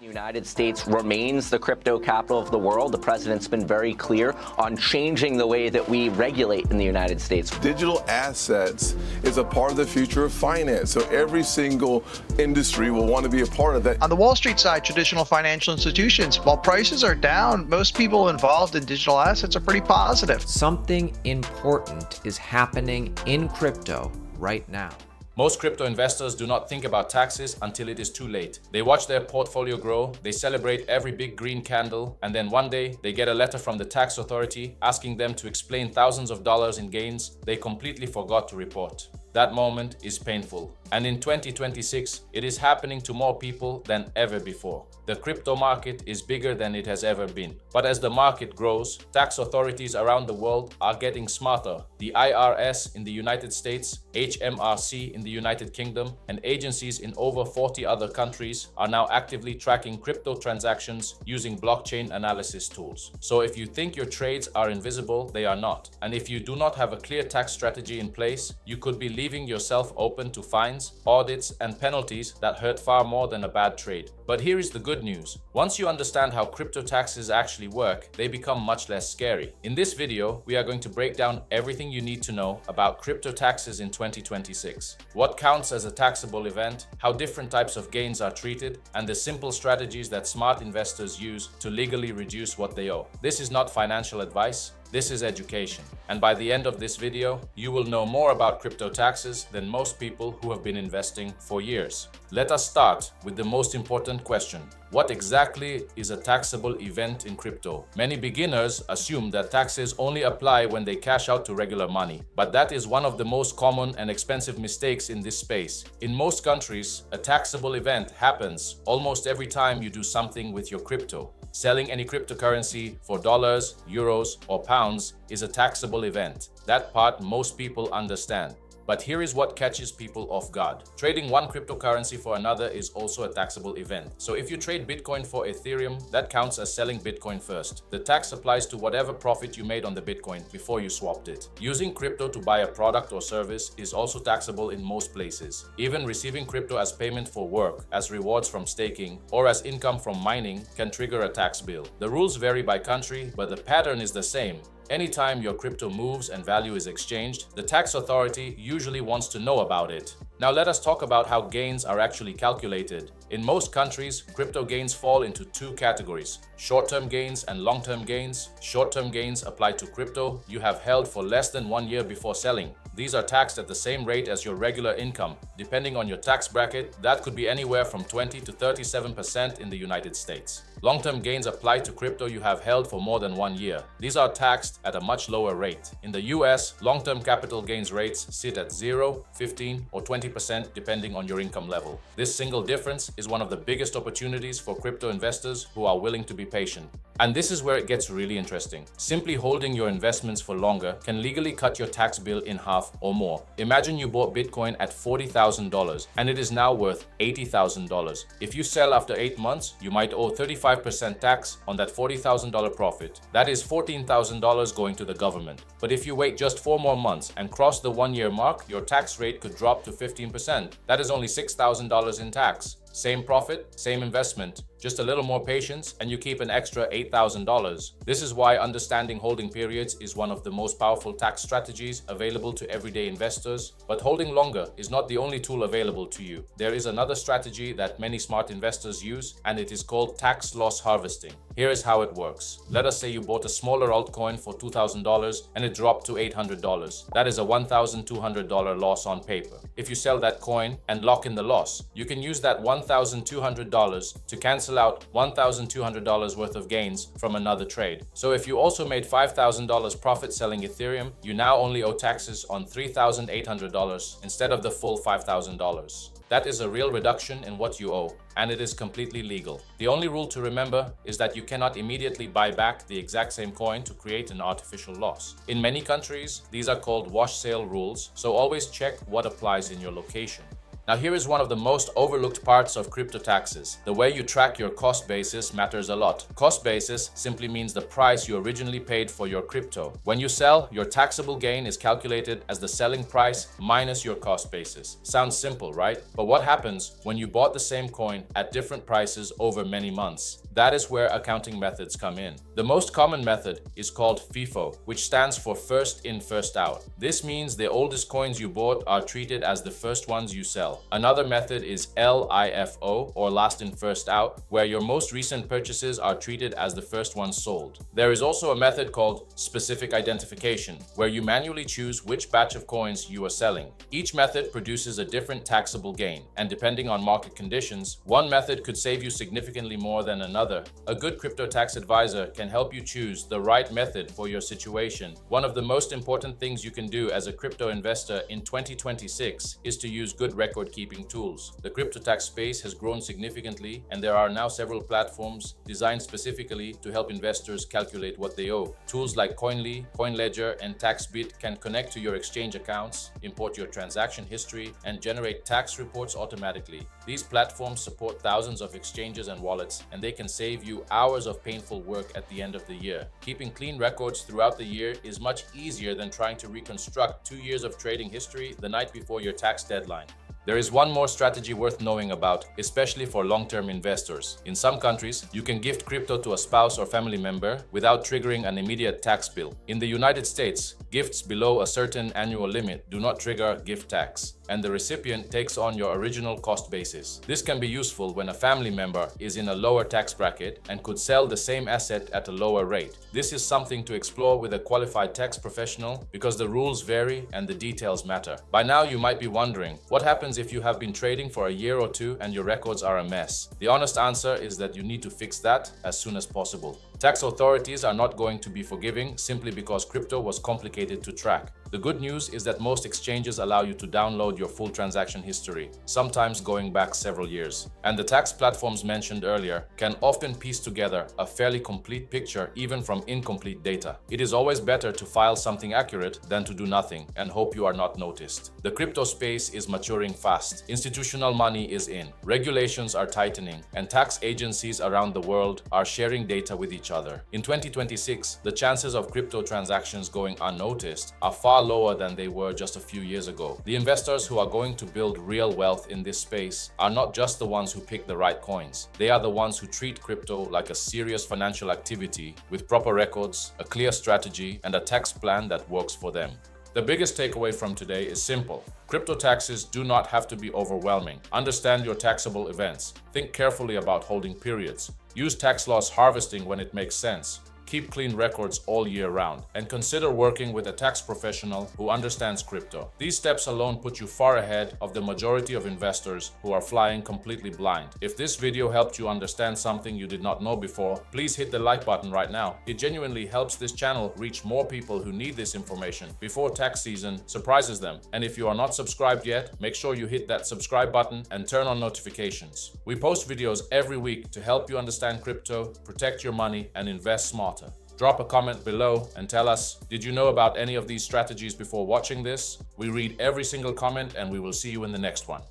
The United States remains the crypto capital of the world. The president's been very clear on changing the way that we regulate in the United States. Digital assets is a part of the future of finance, so every single industry will want to be a part of that. On the Wall Street side, traditional financial institutions, while prices are down, most people involved in digital assets are pretty positive. Something important is happening in crypto right now. Most crypto investors do not think about taxes until it is too late. They watch their portfolio grow, they celebrate every big green candle, and then one day they get a letter from the tax authority asking them to explain thousands of dollars in gains they completely forgot to report. That moment is painful. And in 2026, it is happening to more people than ever before. The crypto market is bigger than it has ever been. But as the market grows, tax authorities around the world are getting smarter. The IRS in the United States, HMRC in the United Kingdom, and agencies in over 40 other countries are now actively tracking crypto transactions using blockchain analysis tools. So if you think your trades are invisible, they are not. And if you do not have a clear tax strategy in place, you could be leaving yourself open to fines, audits, and penalties that hurt far more than a bad trade. But here is the good news. Once you understand how crypto taxes actually work, they become much less scary. In this video, we are going to break down everything you need to know about crypto taxes in 2026. What counts as a taxable event, how different types of gains are treated, and the simple strategies that smart investors use to legally reduce what they owe. This is not financial advice. This is education. And by the end of this video, you will know more about crypto taxes than most people who have been investing for years. Let us start with the most important question. What exactly is a taxable event in crypto? Many beginners assume that taxes only apply when they cash out to regular money, but that is one of the most common and expensive mistakes in this space. In most countries, a taxable event happens almost every time you do something with your crypto. Selling any cryptocurrency for dollars, euros, or pounds is a taxable event. That part most people understand. But here is what catches people off guard. Trading one cryptocurrency for another is also a taxable event. So if you trade Bitcoin for Ethereum, that counts as selling Bitcoin first. The tax applies to whatever profit you made on the Bitcoin before you swapped it. Using crypto to buy a product or service is also taxable in most places. Even receiving crypto as payment for work, as rewards from staking, or as income from mining can trigger a tax bill. The rules vary by country, but the pattern is the same. Anytime your crypto moves and value is exchanged, the tax authority usually wants to know about it. Now let us talk about how gains are actually calculated. In most countries, crypto gains fall into two categories: short-term gains and long-term gains. Short-term gains apply to crypto you have held for less than 1 year before selling. These are taxed at the same rate as your regular income. Depending on your tax bracket, that could be anywhere from 20 to 37% in the United States. Long-term gains apply to crypto you have held for more than 1 year. These are taxed at a much lower rate. In the US, long-term capital gains rates sit at 0, 15, or 20% depending on your income level. This single difference is one of the biggest opportunities for crypto investors who are willing to be patient. And this is where it gets really interesting. Simply holding your investments for longer can legally cut your tax bill in half or more. Imagine you bought Bitcoin at $40,000 and it is now worth $80,000. If you sell after 8 months, you might owe 35% tax on that $40,000 profit. That is $14,000 going to the government. But if you wait just 4 more months and cross the 1-year mark, your tax rate could drop to 15%. That is only $6,000 in tax. Same profit, same investment, just a little more patience, and you keep an extra $8,000. This is why understanding holding periods is one of the most powerful tax strategies available to everyday investors. But holding longer is not the only tool available to you. There is another strategy that many smart investors use, and it is called tax loss harvesting. Here is how it works. Let us say you bought a smaller altcoin for $2,000 and it dropped to $800. That is a $1,200 loss on paper. If you sell that coin and lock in the loss, you can use that $1,200 to cancel out $1,200 worth of gains from another trade. So if you also made $5,000 profit selling Ethereum, you now only owe taxes on $3,800 instead of the full $5,000. That is a real reduction in what you owe, and it is completely legal. The only rule to remember is that you cannot immediately buy back the exact same coin to create an artificial loss. In many countries, these are called wash sale rules, so always check what applies in your location. Now here is one of the most overlooked parts of crypto taxes. The way you track your cost basis matters a lot. Cost basis simply means the price you originally paid for your crypto. When you sell, your taxable gain is calculated as the selling price minus your cost basis. Sounds simple, right? But what happens when you bought the same coin at different prices over many months? That is where accounting methods come in. The most common method is called FIFO, which stands for first in, first out. This means the oldest coins you bought are treated as the first ones you sell. Another method is LIFO, or last in, first out, where your most recent purchases are treated as the first ones sold. There is also a method called specific identification, where you manually choose which batch of coins you are selling. Each method produces a different taxable gain, and depending on market conditions, one method could save you significantly more than another. A good crypto tax advisor can help you choose the right method for your situation. One of the most important things you can do as a crypto investor in 2026 is to use good record-keeping tools. The crypto tax space has grown significantly, and there are now several platforms designed specifically to help investors calculate what they owe. Tools like Coinly, CoinLedger, and TaxBit can connect to your exchange accounts, import your transaction history, and generate tax reports automatically. These platforms support thousands of exchanges and wallets, and they can save you hours of painful work at the end of the year. Keeping clean records throughout the year is much easier than trying to reconstruct 2 years of trading history the night before your tax deadline. There is one more strategy worth knowing about, especially for long-term investors. In some countries, you can gift crypto to a spouse or family member without triggering an immediate tax bill. In the United States, gifts below a certain annual limit do not trigger gift tax, and the recipient takes on your original cost basis. This can be useful when a family member is in a lower tax bracket and could sell the same asset at a lower rate. This is something to explore with a qualified tax professional because the rules vary and the details matter. By now, you might be wondering, what happens if you have been trading for a year or two and your records are a mess? The honest answer is that you need to fix that as soon as possible. Tax authorities are not going to be forgiving simply because crypto was complicated to track. The good news is that most exchanges allow you to download your full transaction history, sometimes going back several years. And the tax platforms mentioned earlier can often piece together a fairly complete picture even from incomplete data. It is always better to file something accurate than to do nothing and hope you are not noticed. The crypto space is maturing fast. Institutional money is in. Regulations are tightening, and tax agencies around the world are sharing data with each other. In 2026, the chances of crypto transactions going unnoticed are far lower than they were just a few years ago. The investors who are going to build real wealth in this space are not just the ones who pick the right coins. They are the ones who treat crypto like a serious financial activity with proper records, a clear strategy, and a tax plan that works for them. The biggest takeaway from today is simple. Crypto taxes do not have to be overwhelming. Understand your taxable events. Think carefully about holding periods. Use tax loss harvesting when it makes sense. Keep clean records all year round, and consider working with a tax professional who understands crypto. These steps alone put you far ahead of the majority of investors who are flying completely blind. If this video helped you understand something you did not know before, please hit the like button right now. It genuinely helps this channel reach more people who need this information before tax season surprises them. And if you are not subscribed yet, make sure you hit that subscribe button and turn on notifications. We post videos every week to help you understand crypto, protect your money, and invest smarter. Drop a comment below and tell us, did you know about any of these strategies before watching this? We read every single comment, and we will see you in the next one.